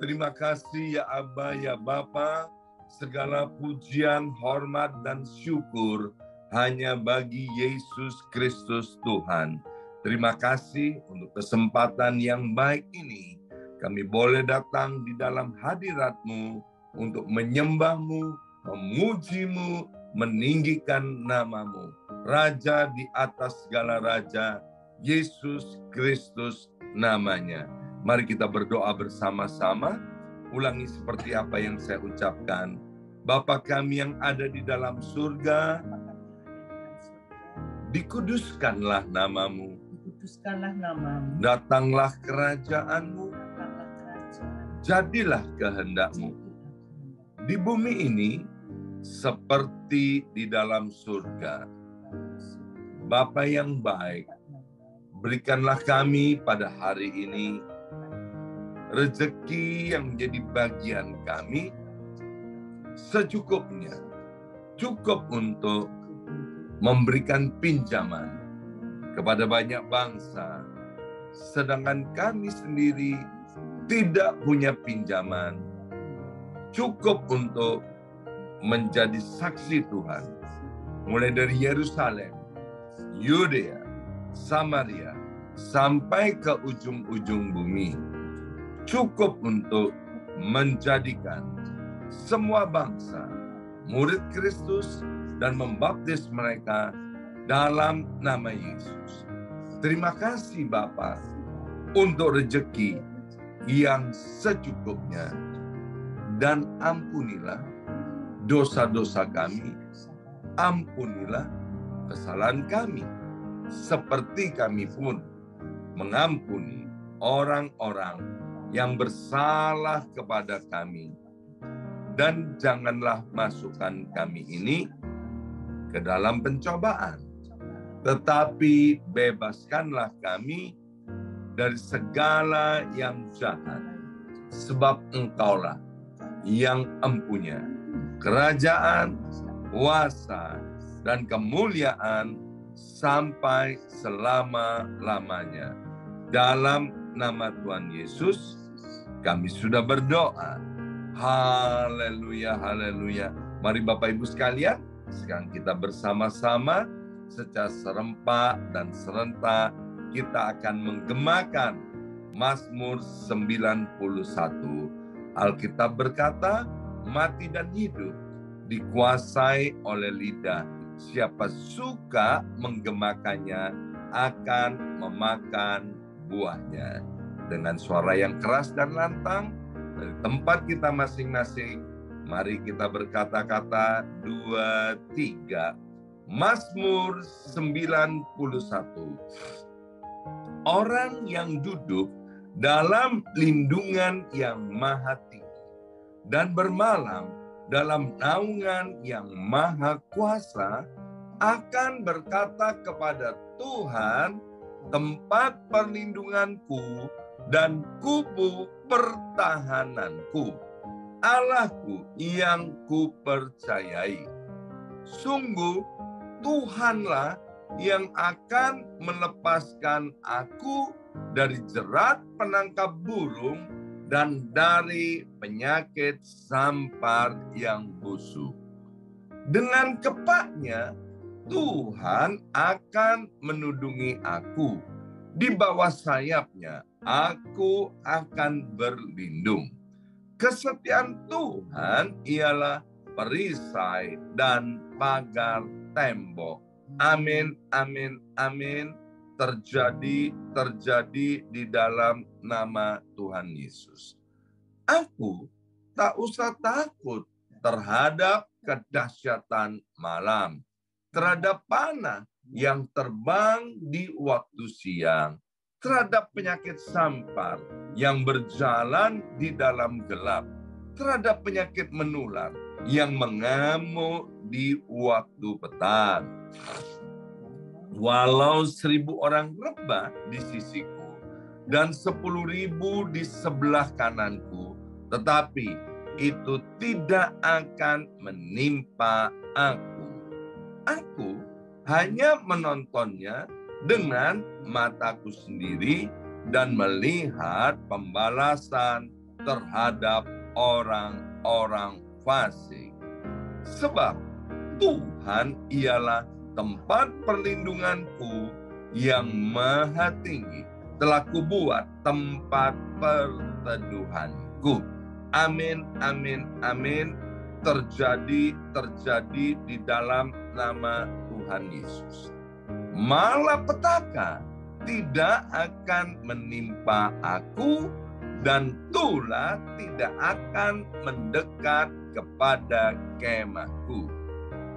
Terima kasih ya Aba, ya Bapa. Segala pujian, hormat, dan syukur hanya bagi Yesus Kristus Tuhan. Terima kasih untuk kesempatan yang baik ini. Kami boleh datang di dalam hadirat-Mu untuk menyembah-Mu, memuji-Mu, meninggikan nama-Mu. Raja di atas segala raja, Yesus Kristus namanya. Mari kita berdoa bersama-sama. Ulangi seperti apa yang saya ucapkan. Bapa kami yang ada di dalam surga, dikuduskanlah nama-Mu. Dikuduskanlah nama-Mu. Datanglah kerajaan-Mu. Datanglah kerajaan. Jadilah kehendak-Mu. Di bumi ini seperti di dalam surga. Bapa yang baik, berikanlah kami pada hari ini rezeki yang menjadi bagian kami secukupnya. Cukup untuk memberikan pinjaman kepada banyak bangsa, sedangkan kami sendiri tidak punya pinjaman. Cukup untuk menjadi saksi Tuhan, mulai dari Yerusalem, Yudea, Samaria, sampai ke ujung-ujung bumi. Cukup untuk menjadikan semua bangsa murid Kristus dan membaptis mereka dalam nama Yesus. Terima kasih Bapa untuk rezeki yang secukupnya, dan ampunilah dosa-dosa kami, ampunilah kesalahan kami, seperti kami pun mengampuni orang-orang yang bersalah kepada kami. Dan janganlah masukkan kami ini ke dalam pencobaan, tetapi bebaskanlah kami dari segala yang jahat, sebab Engkaulah yang empunya kerajaan, kuasa, dan kemuliaan sampai selama-lamanya. Dalam nama Tuhan Yesus kami sudah berdoa. Haleluya, haleluya. Mari Bapak Ibu sekalian, sekarang kita bersama-sama secara serempak dan serentak kita akan menggemakan Mazmur 91. Alkitab berkata, mati dan hidup dikuasai oleh lidah. Siapa suka menggemakannya akan memakan buahnya. Dengan suara yang keras dan lantang, dari tempat kita masing-masing, mari kita berkata-kata 2, 3. Mazmur 91. Orang yang duduk dalam lindungan yang maha tinggi dan bermalam dalam naungan yang maha kuasa akan berkata kepada Tuhan, tempat perlindunganku dan kubu pertahananku, Allahku yang kupercayai. Sungguh Tuhanlah yang akan melepaskan aku dari jerat penangkap burung dan dari penyakit sampar yang busuk. Dengan kepaknya Tuhan akan menudungi aku. Di bawah sayapnya aku akan berlindung. Kesetiaan Tuhan ialah perisai dan pagar tembok. Amin, amin, amin. Terjadi di dalam nama Tuhan Yesus. Aku tak usah takut terhadap kedahsyatan malam, terhadap panah yang terbang di waktu siang, terhadap penyakit sampar yang berjalan di dalam gelap, terhadap penyakit menular yang mengamuk di waktu petang. Walau 1.000 orang rebah di sisiku dan 10.000 di sebelah kananku, tetapi itu tidak akan menimpa aku. Aku hanya menontonnya dengan mataku sendiri dan melihat pembalasan terhadap orang-orang fasik. Sebab Tuhan ialah tempat perlindunganku yang maha tinggi, telah kubuat tempat perteduhanku. Amin, amin, amin. Terjadi di dalam nama Tuhan Yesus. Malapetaka tidak akan menimpa aku, dan tulah tidak akan mendekat kepada kemahku.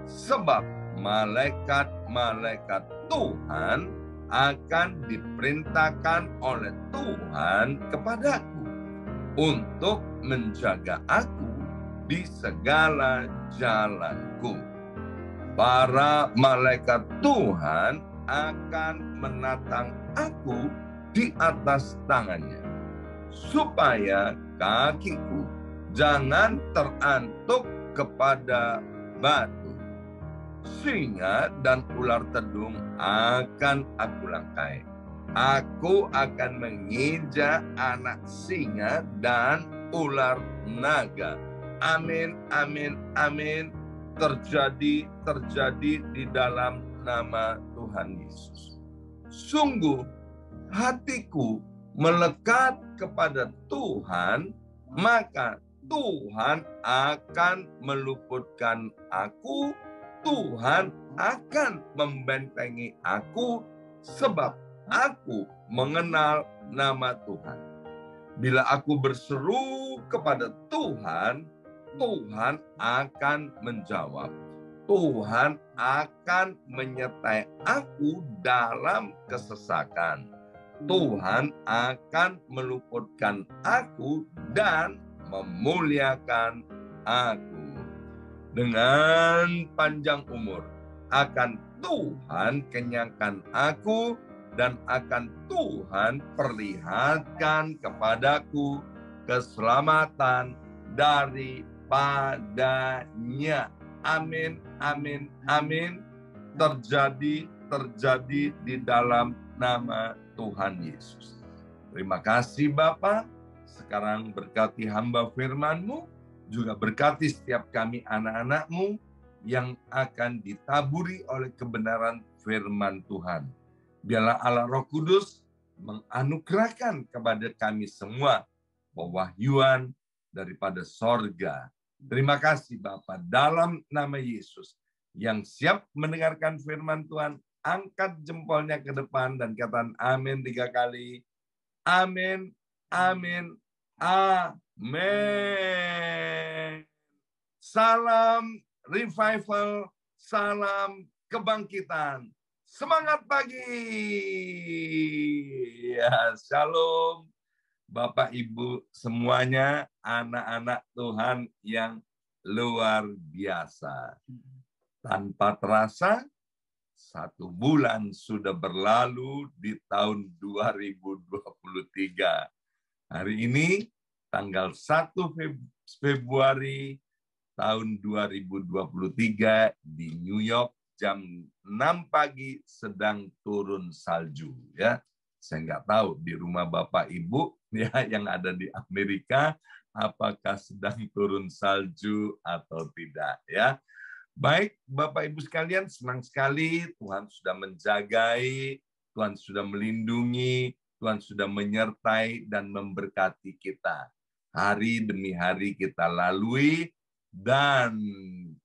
Sebab malaikat-malaikat Tuhan akan diperintahkan oleh Tuhan kepadaku untuk menjaga aku di segala jalanku. Para malaikat Tuhan akan menatang aku di atas tangannya, supaya kakiku jangan terantuk kepada batu. Singa dan ular tedung akan aku langkai. Aku akan menginjak anak singa dan ular naga. Amin, amin, amin. Terjadi di dalam nama Tuhan Yesus. Sungguh hatiku melekat kepada Tuhan, maka Tuhan akan meluputkan aku, Tuhan akan membentengi aku, sebab aku mengenal nama Tuhan. Bila aku berseru kepada Tuhan, Tuhan akan menjawab. Tuhan akan menyertai aku dalam kesesakan. Tuhan akan meluputkan aku dan memuliakan aku. Dengan panjang umur akan Tuhan kenyangkan aku, dan akan Tuhan perlihatkan kepadaku keselamatan daripadanya. Amin, amin, amin. Terjadi di dalam nama Tuhan Yesus. Terima kasih Bapa. Sekarang berkati hamba firman-Mu, juga berkati setiap kami anak-anak-Mu yang akan ditaburi oleh kebenaran firman Tuhan. Biarlah Allah Roh Kudus menganugerahkan kepada kami semua pewahyuan daripada sorga. Terima kasih Bapa, dalam nama Yesus. Yang siap mendengarkan firman Tuhan, angkat jempolnya ke depan dan katakan amin 3 kali. Amin, amin, amin. Salam revival, salam kebangkitan. Semangat pagi. Ya, shalom. Bapak Ibu semuanya, anak-anak Tuhan yang luar biasa. Tanpa terasa, 1 bulan sudah berlalu di tahun 2023. Hari ini, tanggal 1 Februari tahun 2023 di New York, jam 6 pagi sedang turun salju. Ya, saya nggak tahu di rumah Bapak Ibu ya yang ada di Amerika apakah sedang turun salju atau tidak ya. Baik Bapak Ibu sekalian, senang sekali Tuhan sudah menjagai, Tuhan sudah melindungi, Tuhan sudah menyertai dan memberkati kita. Hari demi hari kita lalui dan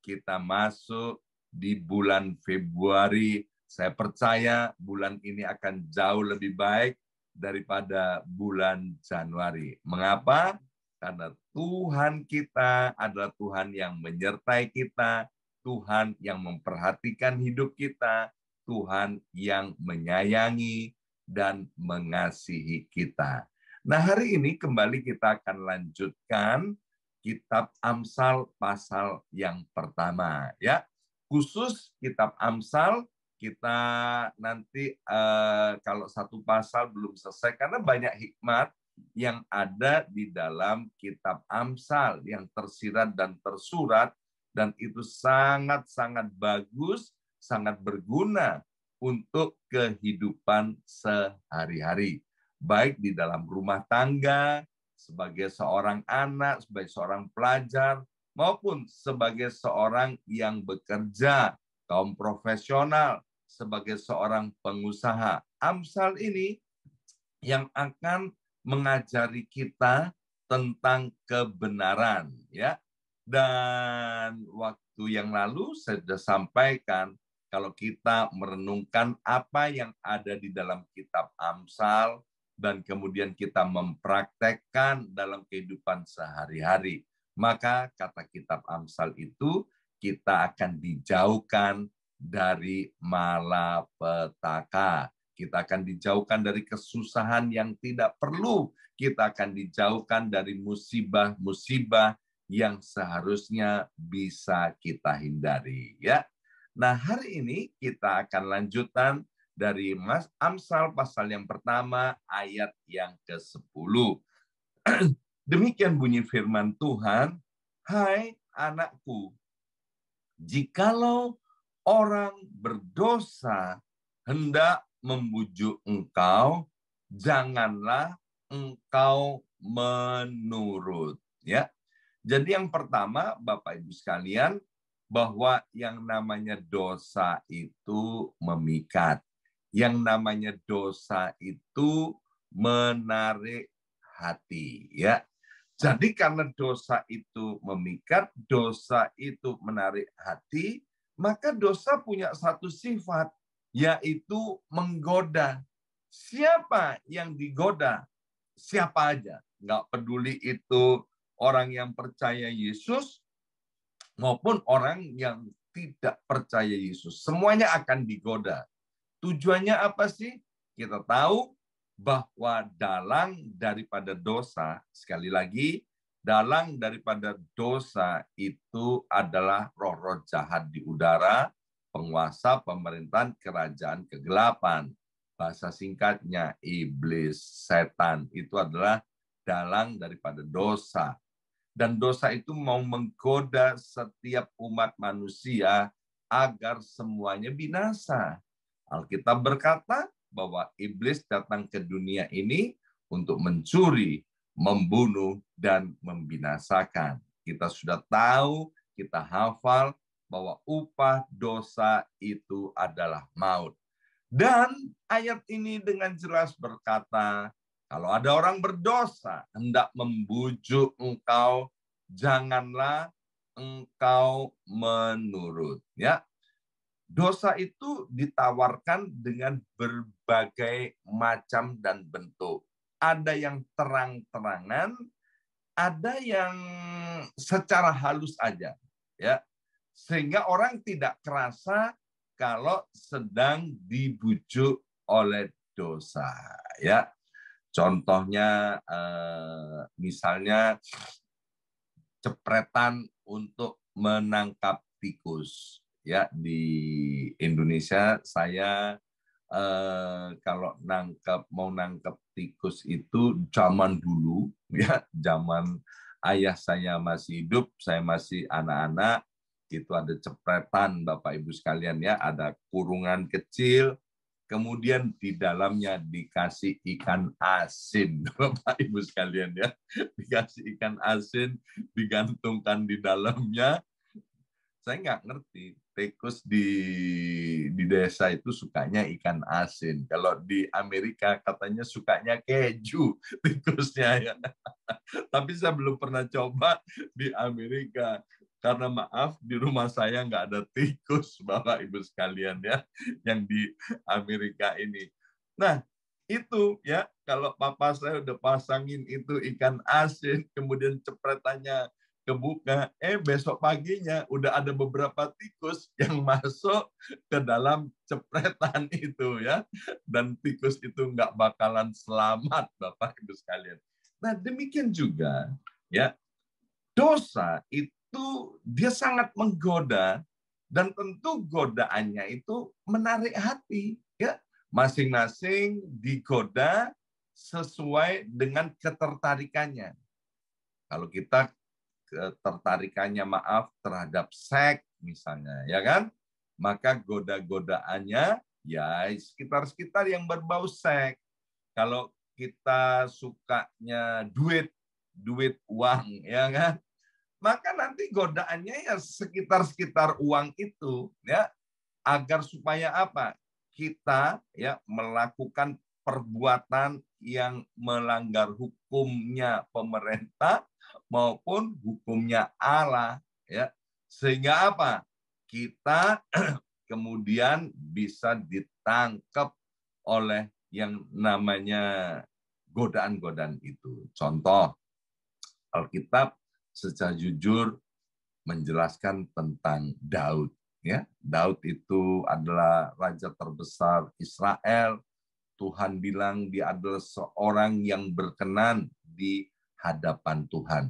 kita masuk di bulan Februari. Saya percaya bulan ini akan jauh lebih baik daripada bulan Januari. Mengapa? Karena Tuhan kita adalah Tuhan yang menyertai kita, Tuhan yang memperhatikan hidup kita, Tuhan yang menyayangi dan mengasihi kita. Nah, hari ini kembali kita akan lanjutkan Kitab Amsal pasal yang pertama ya. Khusus Kitab Amsal kita nanti kalau satu pasal belum selesai karena banyak hikmat yang ada di dalam Kitab Amsal yang tersirat dan tersurat, dan itu sangat-sangat bagus, sangat berguna untuk kehidupan sehari-hari. Baik di dalam rumah tangga, sebagai seorang anak, sebagai seorang pelajar, maupun sebagai seorang yang bekerja, kaum profesional, sebagai seorang pengusaha. Amsal ini yang akan mengajari kita tentang kebenaran, ya. Dan waktu yang lalu saya sudah sampaikan kalau kita merenungkan apa yang ada di dalam kitab Amsal dan kemudian kita mempraktekkan dalam kehidupan sehari-hari, maka kata kitab Amsal itu kita akan dijauhkan dari malapetaka. Kita akan dijauhkan dari kesusahan yang tidak perlu. Kita akan dijauhkan dari musibah-musibah yang seharusnya bisa kita hindari. Ya. Nah, hari ini kita akan lanjutan dari Amsal pasal yang pertama ayat yang ke-10. Demikian bunyi firman Tuhan, "Hai anakku, jikalau orang berdosa hendak membujuk engkau, janganlah engkau menurut." Ya. Jadi yang pertama, Bapak Ibu sekalian, bahwa yang namanya dosa itu memikat. Yang namanya dosa itu menarik hati, ya. Jadi karena dosa itu memikat, dosa itu menarik hati, maka dosa punya satu sifat, yaitu menggoda. Siapa yang digoda? Siapa aja. Nggak peduli itu orang yang percaya Yesus maupun orang yang tidak percaya Yesus. Semuanya akan digoda. Tujuannya apa sih? Kita tahu bahwa dalang daripada dosa, sekali lagi, dalang daripada dosa itu adalah roh-roh jahat di udara, penguasa pemerintahan kerajaan kegelapan. Bahasa singkatnya, iblis, setan, itu adalah dalang daripada dosa. Dan dosa itu mau menggoda setiap umat manusia agar semuanya binasa. Alkitab berkata bahwa iblis datang ke dunia ini untuk mencuri, membunuh, dan membinasakan. Kita sudah tahu, kita hafal bahwa upah dosa itu adalah maut. Dan ayat ini dengan jelas berkata, kalau ada orang berdosa hendak membujuk engkau, janganlah engkau menurut. Ya, dosa itu ditawarkan dengan berbagai macam dan bentuk. Ada yang terang-terangan, ada yang secara halus aja, ya, sehingga orang tidak kerasa kalau sedang dibujuk oleh dosa. Ya, contohnya misalnya cepretan untuk menangkap tikus. Ya, di Indonesia saya kalau mau nangkap tikus itu zaman dulu, ya, zaman ayah saya masih hidup, saya masih anak-anak, itu ada cepretan, Bapak Ibu sekalian, ya, ada kurungan kecil, kemudian di dalamnya dikasih ikan asin, Bapak Ibu sekalian, ya, dikasih ikan asin, digantungkan di dalamnya. Saya nggak ngerti, tikus di desa itu sukanya ikan asin. Kalau di Amerika katanya sukanya keju tikusnya, ya. Tapi saya belum pernah coba di Amerika. Karena maaf, di rumah saya nggak ada tikus, Bapak Ibu sekalian, ya, yang di Amerika ini. Nah, itu, ya, kalau papa saya udah pasangin itu ikan asin, kemudian cepretannya kebuka, besok paginya udah ada beberapa tikus yang masuk ke dalam cepretan itu, ya, dan tikus itu nggak bakalan selamat, Bapak Ibu sekalian. Nah, demikian juga, ya, dosa itu dia sangat menggoda, dan tentu godaannya itu menarik hati, ya. Masing-masing digoda sesuai dengan ketertarikannya. Kalau kita ketertarikannya, maaf, terhadap seks misalnya, ya kan, maka goda-godaannya ya sekitar-sekitar yang berbau seks. Kalau kita sukanya duit, duit, uang, ya kan? Maka nanti godaannya ya sekitar uang itu, ya, agar supaya apa? Kita ya melakukan perbuatan yang melanggar hukumnya pemerintah maupun hukumnya Allah, ya. Sehingga apa? Kita kemudian bisa ditangkap oleh yang namanya godaan-godaan itu. Contoh, Alkitab secara jujur menjelaskan tentang Daud. Ya, Daud itu adalah raja terbesar Israel. Tuhan bilang dia adalah seorang yang berkenan di hadapan Tuhan.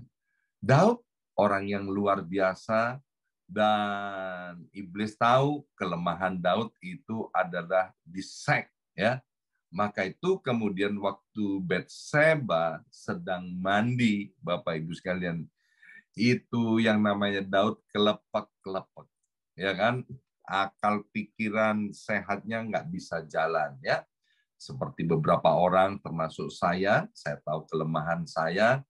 Daud orang yang luar biasa, dan iblis tahu kelemahan Daud itu adalah di seks, ya. Maka itu kemudian waktu Batseba sedang mandi, Bapak Ibu sekalian, itu yang namanya Daud kelepek-kelepek, ya kan? Akal pikiran sehatnya nggak bisa jalan, ya. Seperti beberapa orang termasuk saya tahu kelemahan saya,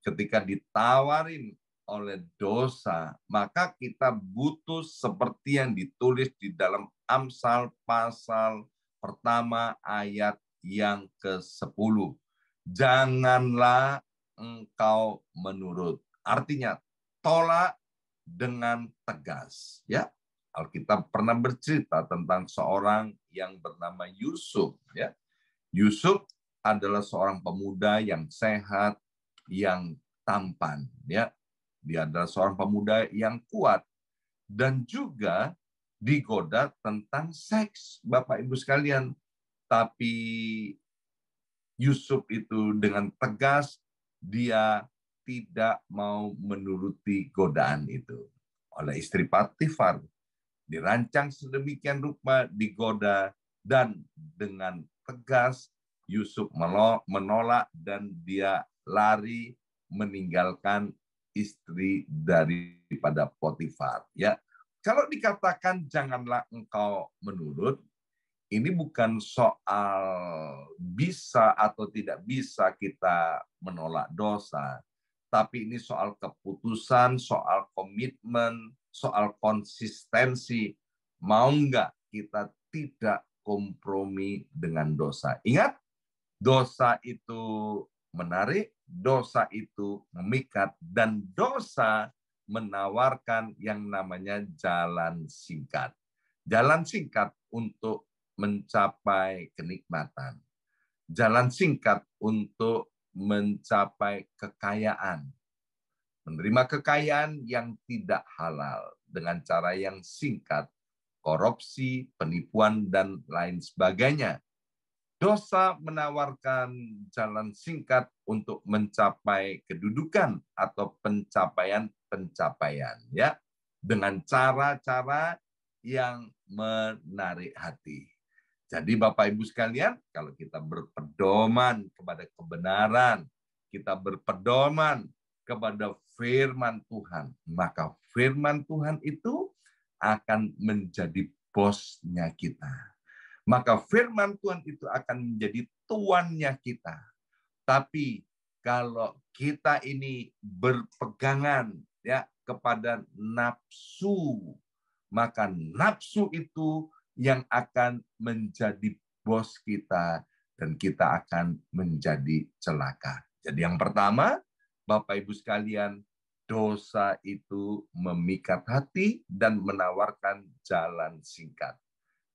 ketika ditawarin oleh dosa, maka kita butuh seperti yang ditulis di dalam Amsal pasal pertama ayat yang ke-10. Janganlah engkau menurut. Artinya, tolak dengan tegas. Ya, Alkitab pernah bercerita tentang seorang yang bernama Yusuf. Ya, Yusuf adalah seorang pemuda yang sehat, yang tampan. Ya, dia adalah seorang pemuda yang kuat dan juga digoda tentang seks, Bapak Ibu sekalian. Tapi Yusuf itu dengan tegas, dia tidak mau menuruti godaan itu. Oleh istri Potifar, dirancang sedemikian rupa, digoda, dan dengan tegas Yusuf menolak dan dia lari meninggalkan istri daripada Potifar. Ya, kalau dikatakan janganlah engkau menurut, ini bukan soal bisa atau tidak bisa kita menolak dosa, tapi ini soal keputusan, soal komitmen, soal konsistensi. Mau nggak kita tidak kompromi dengan dosa? Ingat, dosa itu menarik, dosa itu memikat, dan dosa menawarkan yang namanya jalan singkat. Jalan singkat untuk mencapai kenikmatan. Jalan singkat untuk mencapai kekayaan. Menerima kekayaan yang tidak halal dengan cara yang singkat, korupsi, penipuan, dan lain sebagainya. Dosa menawarkan jalan singkat untuk mencapai kedudukan atau pencapaian-pencapaian, ya, dengan cara-cara yang menarik hati. Jadi Bapak Ibu sekalian, kalau kita berpedoman kepada kebenaran, kita berpedoman kepada firman Tuhan, maka firman Tuhan itu akan menjadi bosnya kita. Maka firman Tuhan itu akan menjadi tuannya kita. Tapi kalau kita ini berpegangan ya kepada nafsu, maka nafsu itu yang akan menjadi bos kita dan kita akan menjadi celaka. Jadi yang pertama, Bapak Ibu sekalian, dosa itu memikat hati dan menawarkan jalan singkat.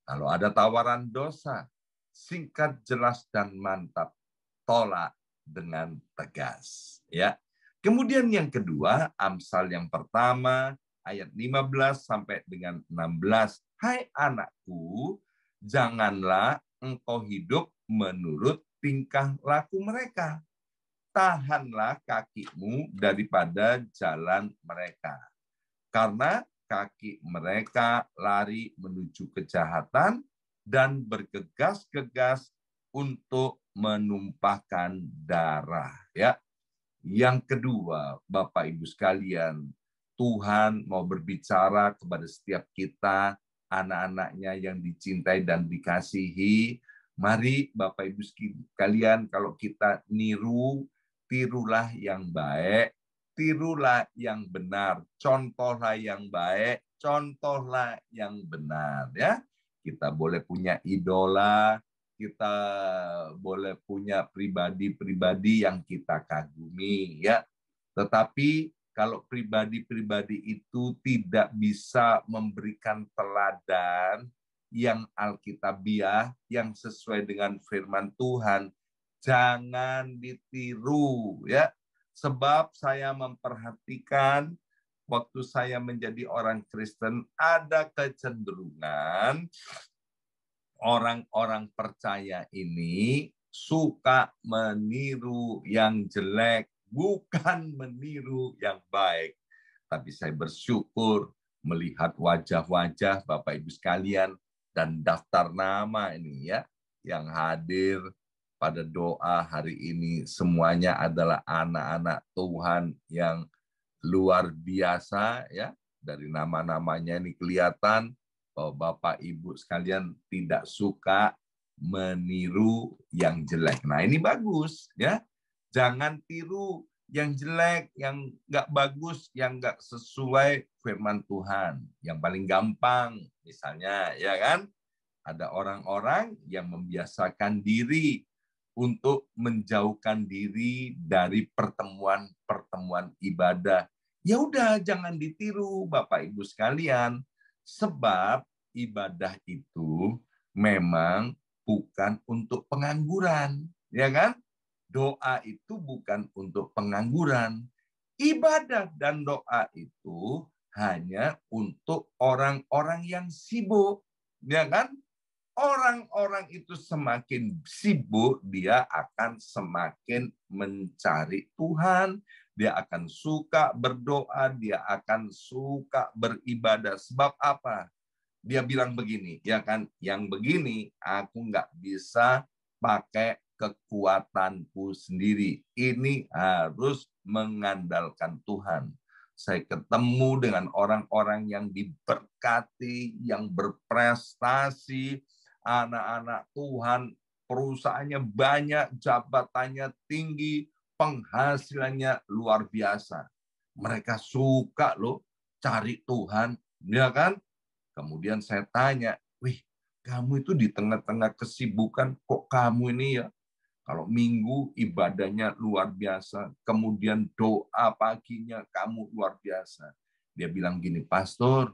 Kalau ada tawaran dosa, singkat, jelas, dan mantap, tolak dengan tegas. Ya. Kemudian yang kedua, Amsal yang pertama, ayat 15 sampai dengan 16. Hai anakku, janganlah engkau hidup menurut tingkah laku mereka. Tahanlah kakimu daripada jalan mereka. Karena kaki mereka lari menuju kejahatan dan bergegas-gegas untuk menumpahkan darah. Ya. Yang kedua, Bapak Ibu sekalian, Tuhan mau berbicara kepada setiap kita, anak-anaknya yang dicintai dan dikasihi. Mari Bapak Ibu sekalian, kalau kita niru tirulah yang baik, tirulah yang benar, contohlah yang baik, contohlah yang benar, ya. Kita boleh punya idola, kita boleh punya pribadi-pribadi yang kita kagumi, ya. Tetapi kalau pribadi-pribadi itu tidak bisa memberikan teladan yang alkitabiah, yang sesuai dengan firman Tuhan, jangan ditiru, ya. Sebab saya memperhatikan waktu saya menjadi orang Kristen, ada kecenderungan orang-orang percaya ini suka meniru yang jelek, bukan meniru yang baik. Tapi saya bersyukur melihat wajah-wajah Bapak Ibu sekalian dan daftar nama ini, ya, yang hadir pada doa hari ini, semuanya adalah anak-anak Tuhan yang luar biasa, ya. Dari nama-namanya ini kelihatan bahwa Bapak Ibu sekalian tidak suka meniru yang jelek. Nah, ini bagus, ya. Jangan tiru yang jelek, yang nggak bagus, yang nggak sesuai firman Tuhan. Yang paling gampang, misalnya, ya kan, ada orang-orang yang membiasakan diri untuk menjauhkan diri dari pertemuan-pertemuan ibadah. Ya udah, jangan ditiru Bapak Ibu sekalian, sebab ibadah itu memang bukan untuk pengangguran, ya kan? Doa itu bukan untuk pengangguran. Ibadah dan doa itu hanya untuk orang-orang yang sibuk, ya kan? Orang-orang itu semakin sibuk, dia akan semakin mencari Tuhan, dia akan suka berdoa, dia akan suka beribadah. Sebab apa? Dia bilang begini, ya kan? Yang begini, aku nggak bisa pakai kekuatanku sendiri. Ini harus mengandalkan Tuhan. Saya ketemu dengan orang-orang yang diberkati, yang berprestasi, anak-anak Tuhan, perusahaannya banyak, jabatannya tinggi, penghasilannya luar biasa. Mereka suka loh cari Tuhan, ya kan? Kemudian saya tanya, wih, kamu itu di tengah-tengah kesibukan, kok kamu ini ya, kalau minggu ibadahnya luar biasa, kemudian doa paginya kamu luar biasa. Dia bilang gini, Pastor,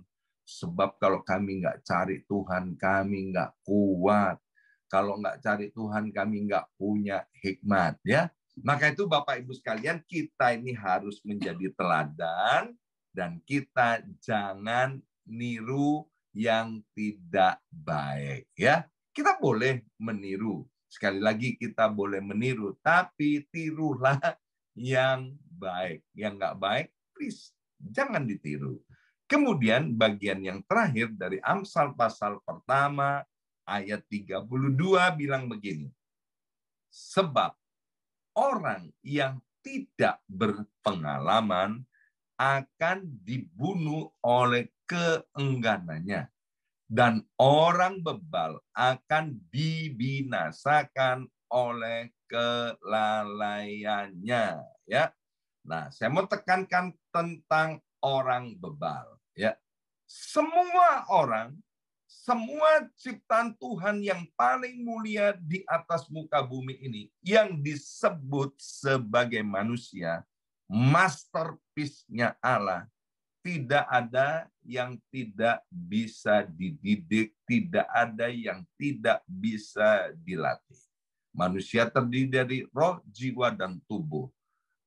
sebab kalau kami nggak cari Tuhan, kami nggak kuat. Kalau nggak cari Tuhan, kami nggak punya hikmat. Ya, maka itu Bapak Ibu sekalian, kita ini harus menjadi teladan dan kita jangan niru yang tidak baik. Ya, kita boleh meniru. Sekali lagi kita boleh meniru, tapi tirulah yang baik. Yang nggak baik, please jangan ditiru. Kemudian bagian yang terakhir dari Amsal pasal pertama ayat 32 bilang begini. Sebab orang yang tidak berpengalaman akan dibunuh oleh keengganannya. Dan orang bebal akan dibinasakan oleh kelalaiannya. Ya, nah saya mau tekankan tentang orang bebal. Ya, semua orang, semua ciptaan Tuhan yang paling mulia di atas muka bumi ini, yang disebut sebagai manusia, masterpiece-nya Allah, tidak ada yang tidak bisa dididik, tidak ada yang tidak bisa dilatih. Manusia terdiri dari roh, jiwa, dan tubuh.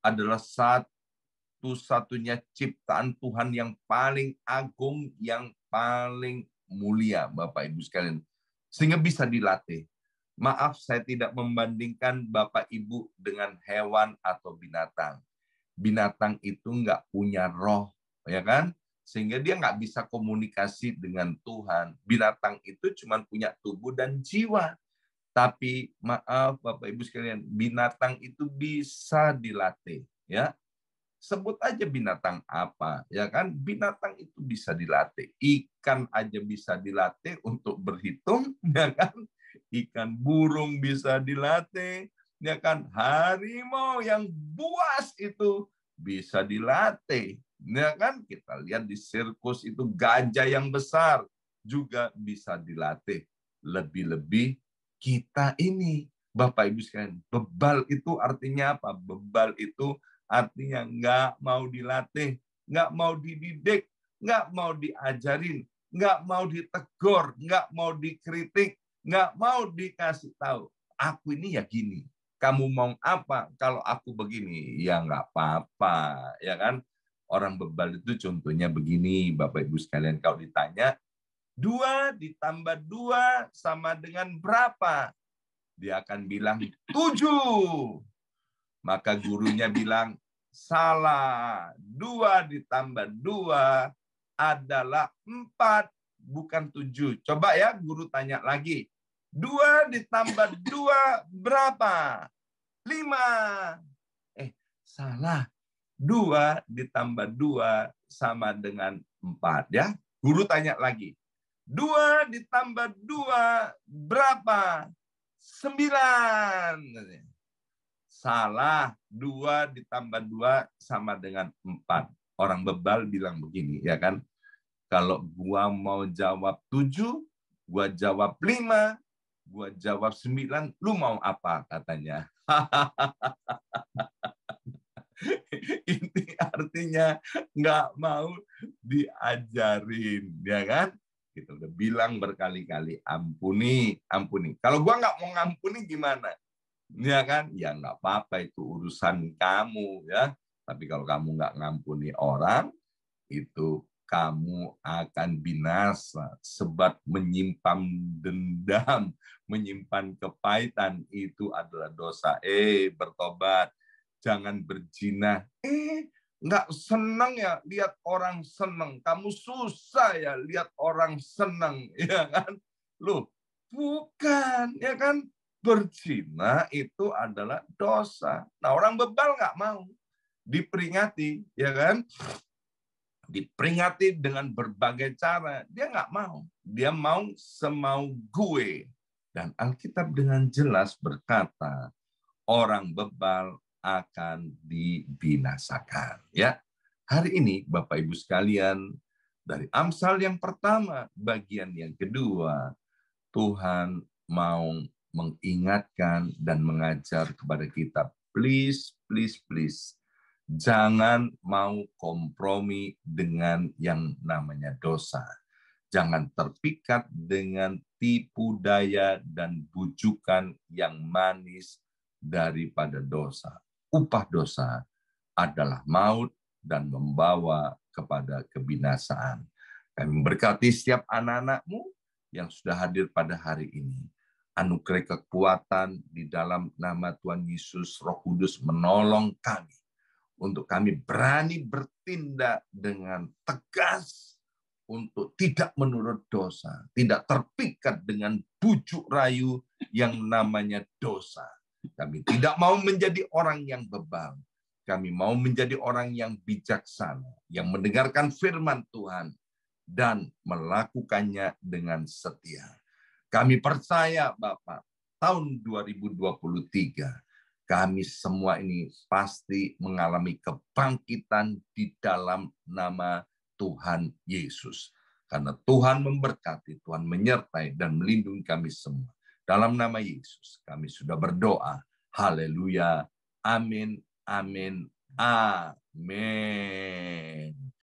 Adalah satu-satunya ciptaan Tuhan yang paling agung, yang paling mulia, Bapak Ibu sekalian. Sehingga bisa dilatih. Maaf, saya tidak membandingkan Bapak Ibu dengan hewan atau binatang. Binatang itu nggak punya roh, ya kan? Sehingga dia nggak bisa komunikasi dengan Tuhan. Binatang itu cuma punya tubuh dan jiwa. Tapi maaf Bapak Ibu sekalian, binatang itu bisa dilatih, ya. Sebut aja binatang apa, ya kan? Binatang itu bisa dilatih. Ikan aja bisa dilatih untuk berhitung, ya kan? Ikan burung bisa dilatih, Ya kan, harimau yang buas itu bisa dilatih. Ya kan, kita lihat di sirkus itu gajah yang besar juga bisa dilatih. Lebih-lebih kita ini, Bapak Ibu sekalian, bebal itu artinya apa? Bebal itu artinya nggak mau dilatih, nggak mau dididik, nggak mau diajarin, nggak mau ditegur, nggak mau dikritik, nggak mau dikasih tahu. Aku ini ya gini. Kamu mau apa? Kalau aku begini, ya nggak apa-apa, ya kan? Orang bebal itu contohnya begini, Bapak Ibu sekalian, kalau ditanya, 2 ditambah 2 sama dengan berapa? Dia akan bilang 7. Maka gurunya bilang, salah. 2 ditambah 2 adalah 4, bukan 7. Coba ya, guru tanya lagi. 2 ditambah 2 berapa? 5. Salah. 2 ditambah 2 sama dengan 4. Ya. Guru tanya lagi. 2 ditambah 2 berapa? 9. Salah. 2 ditambah 2 sama dengan 4. Orang bebal bilang begini, ya kan? Kalau gua mau jawab 7, gua jawab 5, gua jawab 9, lu mau apa katanya? Ini artinya nggak mau diajarin, ya kan? Kita udah bilang berkali-kali, ampuni, ampuni. Kalau gua nggak mau ngampuni gimana? Ya kan? Ya nggak apa-apa, itu urusan kamu, ya. Tapi kalau kamu nggak ngampuni orang, itu kamu akan binasa. Sebab menyimpan dendam, menyimpan kepahitan, itu adalah dosa. Bertobat. Jangan berzina. Nggak senang ya lihat orang senang. Kamu susah ya lihat orang senang. Ya kan? Loh, bukan. Ya kan? Berzina itu adalah dosa. Nah, orang bebal nggak mau. Diperingati, ya kan? Diperingati dengan berbagai cara. Dia nggak mau. Dia mau semau gue. Dan Alkitab dengan jelas berkata, orang bebal akan dibinasakan. Ya, hari ini Bapak Ibu sekalian, dari Amsal yang pertama, bagian yang kedua, Tuhan mau mengingatkan dan mengajar kepada kita, please, please, please, jangan mau kompromi dengan yang namanya dosa. Jangan terpikat dengan tipu daya dan bujukan yang manis daripada dosa. Upah dosa adalah maut dan membawa kepada kebinasaan. Kami memberkati setiap anak-anakmu yang sudah hadir pada hari ini. Anugerah kekuatan di dalam nama Tuhan Yesus, Roh Kudus menolong kami untuk kami berani bertindak dengan tegas untuk tidak menurut dosa, tidak terpikat dengan bujuk rayu yang namanya dosa. Kami tidak mau menjadi orang yang bebal. Kami mau menjadi orang yang bijaksana, yang mendengarkan firman Tuhan dan melakukannya dengan setia. Kami percaya, Bapak, tahun 2023, kami semua ini pasti mengalami kebangkitan di dalam nama Tuhan Yesus. Karena Tuhan memberkati, Tuhan menyertai dan melindungi kami semua. Dalam nama Yesus, kami sudah berdoa. Haleluya. Amin. Amin. Amin.